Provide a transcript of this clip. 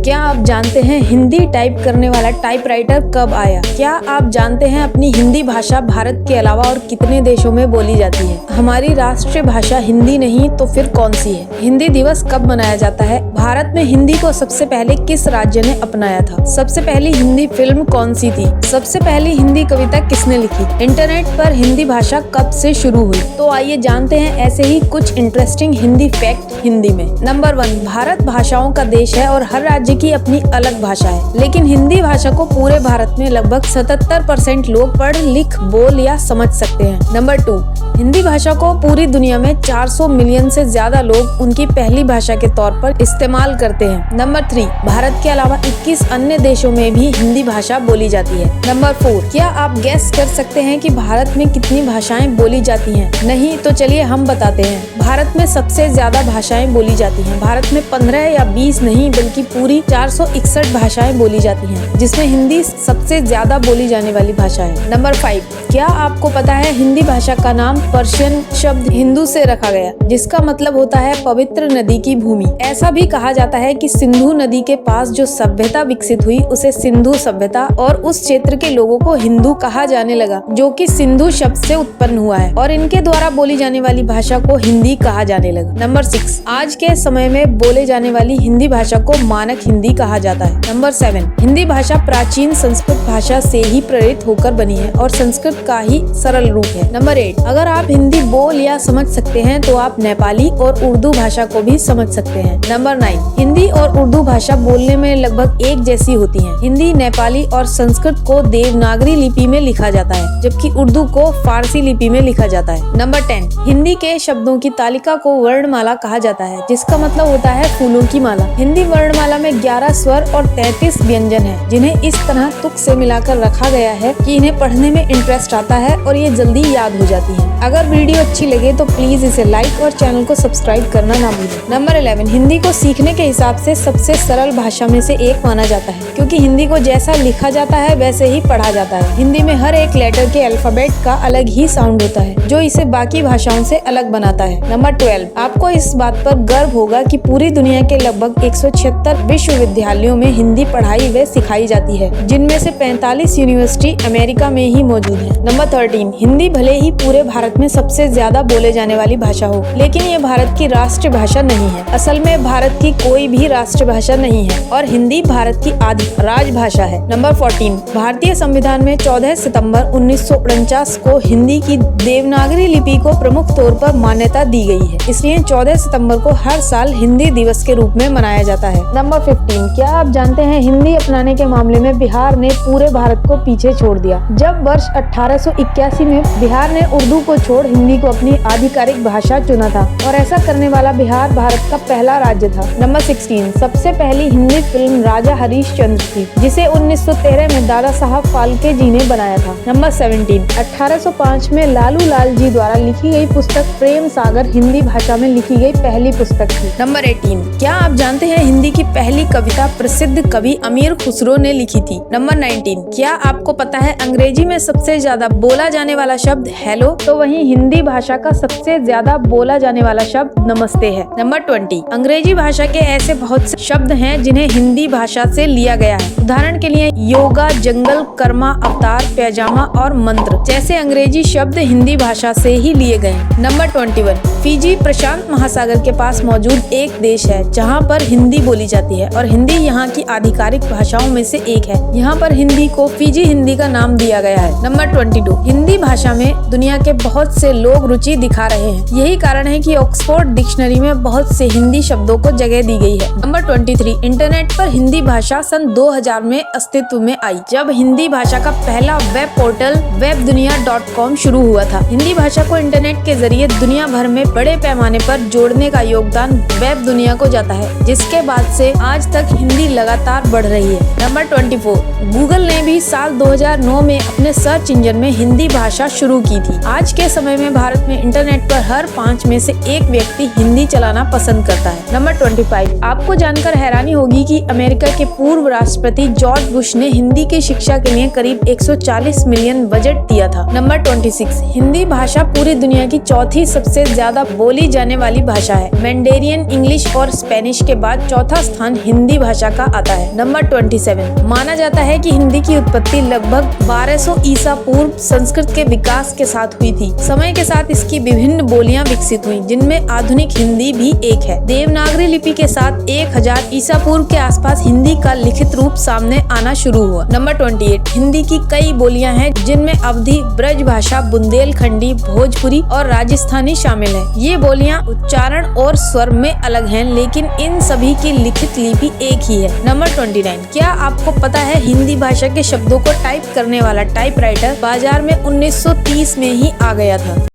क्या आप जानते हैं हिंदी टाइप करने वाला टाइपराइटर कब आया? क्या आप जानते हैं अपनी हिंदी भाषा भारत के अलावा और कितने देशों में बोली जाती है? हमारी राष्ट्रीय भाषा हिंदी नहीं तो फिर कौन सी है? हिंदी दिवस कब मनाया जाता है? भारत में हिंदी को सबसे पहले किस राज्य ने अपनाया था? सबसे पहली हिंदी फिल्म कौन सी थी? सबसे पहली हिंदी कविता किसने लिखी? इंटरनेट पर हिंदी भाषा कब से शुरू हुई? तो आइए जानते हैं ऐसे ही कुछ इंटरेस्टिंग हिंदी फैक्ट हिंदी में। नंबर 1, भारत भाषाओं का देश है और हर राज्य की अपनी अलग भाषा है, लेकिन हिंदी भाषा को पूरे भारत में लगभग 77% लोग पढ़ लिख बोल या समझ सकते हैं। नंबर 2, हिंदी भाषा को पूरी दुनिया में 400 मिलियन से ज्यादा लोग उनकी पहली भाषा के तौर पर इस्तेमाल करते हैं। नंबर 3, भारत के अलावा 21 अन्य देशों में भी हिंदी भाषा बोली जाती है। नंबर 4, क्या आप गेस कर सकते हैं कि भारत में कितनी भाषाएं बोली जाती हैं? नहीं तो चलिए हम बताते हैं। भारत में सबसे ज्यादा भाषाएं बोली जाती हैं। भारत में 15 या 20 नहीं बल्कि पूरी 461 भाषाएं बोली जाती हैं, जिसमें हिंदी सबसे ज्यादा बोली जाने वाली भाषा है। नंबर 5, क्या आपको पता है हिंदी भाषा का नाम पर्शियन शब्द हिंदू से रखा गया, जिसका मतलब होता है पवित्र नदी की भूमि। ऐसा भी कहा जाता है कि सिंधु नदी के पास जो सभ्यता विकसित हुई उसे सिंधु सभ्यता और उस क्षेत्र के लोगों को हिंदू कहा जाने लगा, जो कि सिंधु शब्द से उत्पन्न हुआ है और इनके द्वारा बोली जाने वाली भाषा को हिंदी कहा जाने लगा। नंबर 6, आज के समय में बोले जाने वाली हिंदी भाषा को मानक हिंदी कहा जाता है। नंबर 7, हिंदी भाषा प्राचीन संस्कृत भाषा से ही प्रेरित होकर बनी है और संस्कृत का ही सरल रूप है। नंबर 8, अगर आप हिंदी बोल या समझ सकते हैं तो आप नेपाली और उर्दू भाषा को भी समझ सकते हैं। नंबर 9, हिंदी और उर्दू भाषा बोलने में लगभग एक जैसी होती है। हिंदी, नेपाली और संस्कृत को देवनागरी लिपि में लिखा जाता है, जबकि उर्दू को फारसी लिपि में लिखा जाता है। नंबर 10, हिंदी के शब्दों की तालिका को वर्णमाला कहा जाता है, जिसका मतलब होता है फूलों की माला। हिंदी वर्णमाला में 11 स्वर और 33 व्यंजन है, जिन्हें इस तरह तुक से मिलाकर रखा गया है कि इन्हें पढ़ने में इंटरेस्ट आता है और ये जल्दी याद हो जाती है। अगर वीडियो अच्छी लगे तो प्लीज इसे लाइक और चैनल को सब्सक्राइब करना ना भूलें। नंबर 11, हिंदी को सीखने के हिसाब से सबसे सरल भाषा में से एक माना जाता है, क्योंकि हिंदी को जैसा लिखा जाता है वैसे ही पढ़ा जाता है। हिंदी में हर एक लेटर के अल्फाबेट का अलग ही साउंड होता है, जो इसे बाकी भाषाओं से अलग बनाता है। नंबर 12, आपको इस बात पर गर्व होगा कि पूरी दुनिया के लगभग 176 विश्वविद्यालयों में हिंदी पढ़ाई व सिखाई जाती है, जिनमें से 45 यूनिवर्सिटी अमेरिका में ही मौजूद है। नंबर 13, हिंदी भले ही पूरे भारत में सबसे ज्यादा बोले जाने वाली भाषा हो, लेकिन ये भारत की राष्ट्रीय भाषा नहीं है। असल में भारत की कोई भी राष्ट्रीय भाषा नहीं है और हिंदी भारत की आदि राजभाषा है। नंबर 14, भारतीय संविधान में 14 सितंबर 1949 को हिंदी की देवनागरी लिपि को प्रमुख तौर पर मान्यता दी गई है, इसलिए 14 सितंबर को हर साल हिंदी दिवस के रूप में मनाया जाता है। नंबर 15, क्या आप जानते हैं हिंदी अपनाने के मामले में बिहार ने पूरे भारत को पीछे छोड़ दिया? जब वर्ष 1881 में बिहार ने उर्दू को छोड़ हिंदी को अपनी आधिकारिक भाषा चुना था और ऐसा करने वाला बिहार भारत का पहला राज्य था। नंबर 16, सबसे पहली हिंदी फिल्म राजा हरिश्चंद्र थी, जिसे 1913 में दादा साहब फाल्के जी ने बनाया था। नंबर 17, 1805 में लालू लाल जी द्वारा लिखी गई पुस्तक प्रेम सागर हिंदी भाषा में लिखी गई पहली पुस्तक थी। नंबर 18, क्या आप जानते हैं हिंदी की पहली कविता प्रसिद्ध कवि अमीर खुसरो ने लिखी थी? नंबर 19, क्या आपको पता है अंग्रेजी में सबसे ज्यादा बोला जाने वाला शब्द हेलो, तो वहीं हिंदी भाषा का सबसे ज्यादा बोला जाने वाला शब्द नमस्ते है। नंबर 20, अंग्रेजी भाषा के ऐसे बहुत से शब्द हैं जिन्हें हिंदी भाषा से लिया गया है। उदाहरण के लिए योगा, जंगल, कर्मा, अवतार, पैजामा और मंत्र जैसे अंग्रेजी शब्द हिंदी भाषा से ही लिए गए। नंबर 21, फिजी प्रशांत महासागर के पास मौजूद एक देश है जहाँ पर हिंदी बोली जाती है और हिंदी यहाँ की आधिकारिक भाषाओं में से एक है। यहाँ पर हिंदी को फिजी हिंदी का नाम दिया गया है। नंबर 22, हिंदी भाषा में दुनिया के बहुत से लोग रुचि दिखा रहे हैं। यही कारण है कि ऑक्सफोर्ड डिक्शनरी में बहुत से हिंदी शब्दों को जगह दी गई है। नंबर 23, इंटरनेट पर हिंदी भाषा सन 2000 में अस्तित्व में आई, जब हिंदी भाषा का पहला वेब पोर्टल webdunia.com शुरू हुआ था। हिंदी भाषा को इंटरनेट के जरिए दुनिया भर में बड़े पैमाने पर जोड़ने का योगदान वेब दुनिया को जाता है, जिसके बाद से आज तक हिंदी लगातार बढ़ रही है। नंबर 24, गूगल ने भी साल 2009 में अपने सर्च इंजन में हिंदी भाषा शुरू की थी। आज के समय में भारत में इंटरनेट पर हर 5 में से एक व्यक्ति हिंदी चलाना पसंद करता है। नंबर 25, आपको जानकर हैरानी होगी कि अमेरिका के पूर्व राष्ट्रपति कि जॉर्ज बुश ने हिंदी की शिक्षा के लिए करीब 140 मिलियन बजट दिया था। नंबर 26, हिंदी भाषा पूरी दुनिया की चौथी सबसे ज्यादा बोली जाने वाली भाषा है। मैंडेरियन, इंग्लिश और स्पेनिश के बाद चौथा स्थान हिंदी भाषा का आता है। नंबर 27, माना जाता है कि हिंदी की उत्पत्ति लगभग 1200 ईसा पूर्व संस्कृत के विकास के साथ हुई थी। समय के साथ इसकी विभिन्न बोलियां विकसित हुई, जिनमें आधुनिक हिंदी भी एक है। देवनागरी लिपि के साथ 1000 ईसा पूर्व के आसपास हिंदी का लिखित रूप सामने आना शुरू हुआ। नंबर 28, हिंदी की कई बोलियां हैं, जिनमें अवधी, ब्रज भाषा, बुंदेलखंडी, भोजपुरी और राजस्थानी शामिल है। ये बोलियां उच्चारण और स्वर में अलग हैं, लेकिन इन सभी की लिखित लिपि एक ही है। नंबर 29, क्या आपको पता है हिंदी भाषा के शब्दों को टाइप करने वाला टाइपराइटर बाजार में 1930 में ही आ गया था।